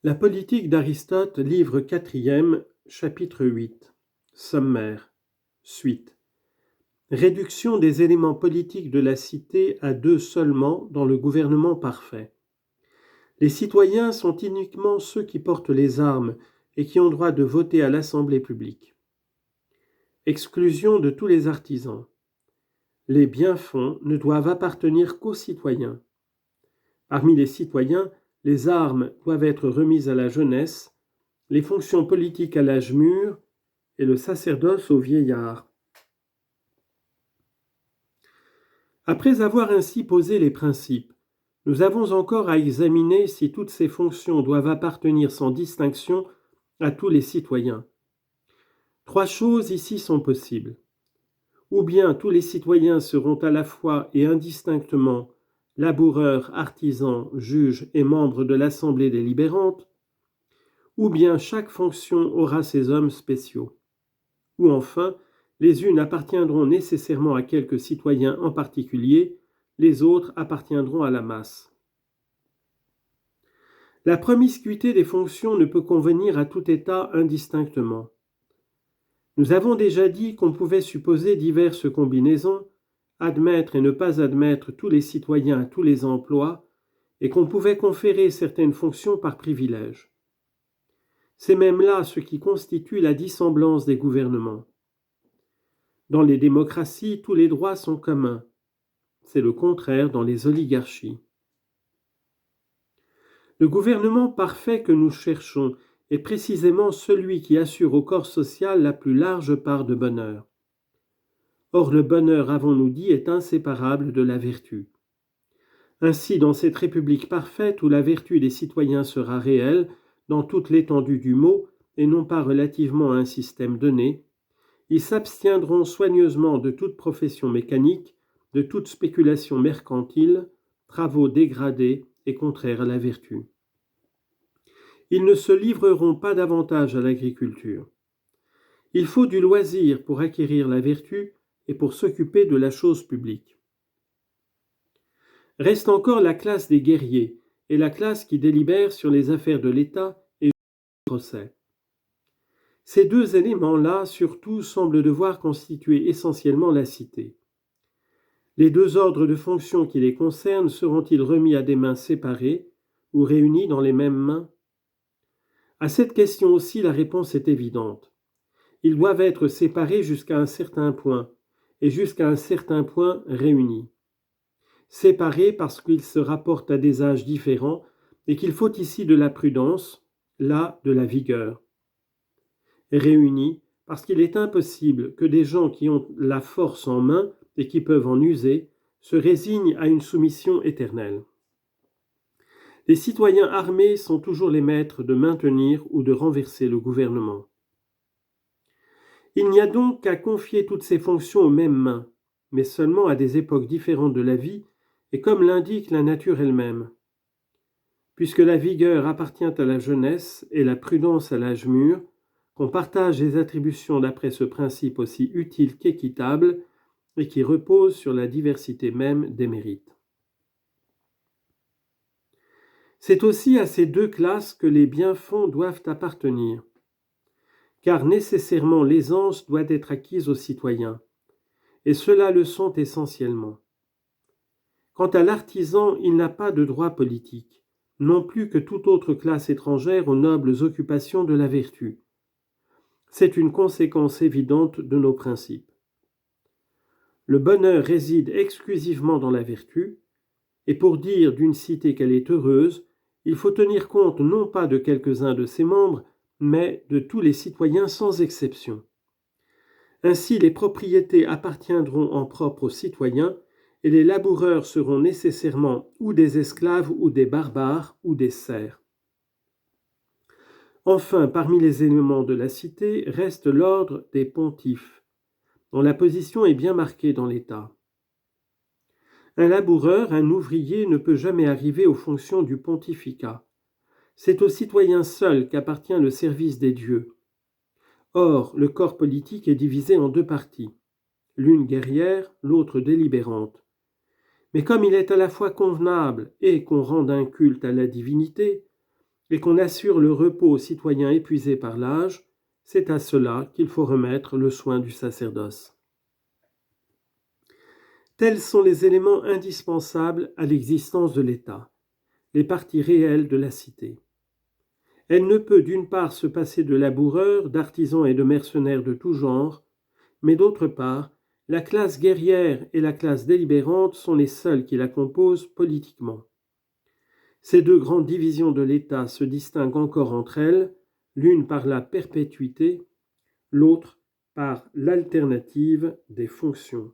La politique d'Aristote, livre 4e, chapitre 8. Sommaire. Suite. Réduction des éléments politiques de la cité à deux seulement dans le gouvernement parfait. Les citoyens sont uniquement ceux qui portent les armes et qui ont droit de voter à l'Assemblée publique. Exclusion de tous les artisans. Les biens-fonds ne doivent appartenir qu'aux citoyens. Parmi les citoyens, les armes doivent être remises à la jeunesse, les fonctions politiques à l'âge mûr et le sacerdoce aux vieillards. Après avoir ainsi posé les principes, nous avons encore à examiner si toutes ces fonctions doivent appartenir sans distinction à tous les citoyens. Trois choses ici sont possibles. Ou bien tous les citoyens seront à la fois et indistinctement laboureurs, artisans, juges et membres de l'Assemblée délibérante, ou bien chaque fonction aura ses hommes spéciaux. Ou enfin, les unes appartiendront nécessairement à quelques citoyens en particulier, les autres appartiendront à la masse. La promiscuité des fonctions ne peut convenir à tout État indistinctement. Nous avons déjà dit qu'on pouvait supposer diverses combinaisons, admettre et ne pas admettre tous les citoyens à tous les emplois, et qu'on pouvait conférer certaines fonctions par privilège. C'est même là ce qui constitue la dissemblance des gouvernements. Dans les démocraties, tous les droits sont communs. C'est le contraire dans les oligarchies. Le gouvernement parfait que nous cherchons est précisément celui qui assure au corps social la plus large part de bonheur. Or, le bonheur, avons-nous dit, est inséparable de la vertu. Ainsi, dans cette république parfaite où la vertu des citoyens sera réelle, dans toute l'étendue du mot, et non pas relativement à un système donné, ils s'abstiendront soigneusement de toute profession mécanique, de toute spéculation mercantile, travaux dégradés et contraires à la vertu. Ils ne se livreront pas davantage à l'agriculture. Il faut du loisir pour acquérir la vertu et pour s'occuper de la chose publique. Reste encore la classe des guerriers et la classe qui délibère sur les affaires de l'État et du procès. Ces deux éléments-là, surtout, semblent devoir constituer essentiellement la cité. Les deux ordres de fonctions qui les concernent seront-ils remis à des mains séparées ou réunis dans les mêmes mains? À cette question aussi, la réponse est évidente. Ils doivent être séparés jusqu'à un certain point, et jusqu'à un certain point réunis. Séparés parce qu'ils se rapportent à des âges différents et qu'il faut ici de la prudence, là de la vigueur. Réunis parce qu'il est impossible que des gens qui ont la force en main et qui peuvent en user se résignent à une soumission éternelle. Les citoyens armés sont toujours les maîtres de maintenir ou de renverser le gouvernement. Il n'y a donc qu'à confier toutes ces fonctions aux mêmes mains, mais seulement à des époques différentes de la vie et comme l'indique la nature elle-même. Puisque la vigueur appartient à la jeunesse et la prudence à l'âge mûr, qu'on partage les attributions d'après ce principe aussi utile qu'équitable et qui repose sur la diversité même des mérites. C'est aussi à ces deux classes que les biens-fonds doivent appartenir, car nécessairement l'aisance doit être acquise aux citoyens, et ceux-là le sont essentiellement. Quant à l'artisan, il n'a pas de droit politique, non plus que toute autre classe étrangère aux nobles occupations de la vertu. C'est une conséquence évidente de nos principes. Le bonheur réside exclusivement dans la vertu, et pour dire d'une cité qu'elle est heureuse, il faut tenir compte non pas de quelques-uns de ses membres, mais de tous les citoyens sans exception. Ainsi, les propriétés appartiendront en propre aux citoyens, et les laboureurs seront nécessairement ou des esclaves ou des barbares ou des serfs. Enfin, parmi les éléments de la cité reste l'ordre des pontifes, dont la position est bien marquée dans l'État. Un laboureur, un ouvrier ne peut jamais arriver aux fonctions du pontificat. C'est aux citoyens seuls qu'appartient le service des dieux. Or, le corps politique est divisé en deux parties, l'une guerrière, l'autre délibérante. Mais comme il est à la fois convenable et qu'on rende un culte à la divinité, et qu'on assure le repos aux citoyens épuisés par l'âge, c'est à cela qu'il faut remettre le soin du sacerdoce. Tels sont les éléments indispensables à l'existence de l'État, les parties réelles de la cité. Elle ne peut d'une part se passer de laboureurs, d'artisans et de mercenaires de tout genre, mais d'autre part, la classe guerrière et la classe délibérante sont les seules qui la composent politiquement. Ces deux grandes divisions de l'État se distinguent encore entre elles, l'une par la perpétuité, l'autre par l'alternative des fonctions.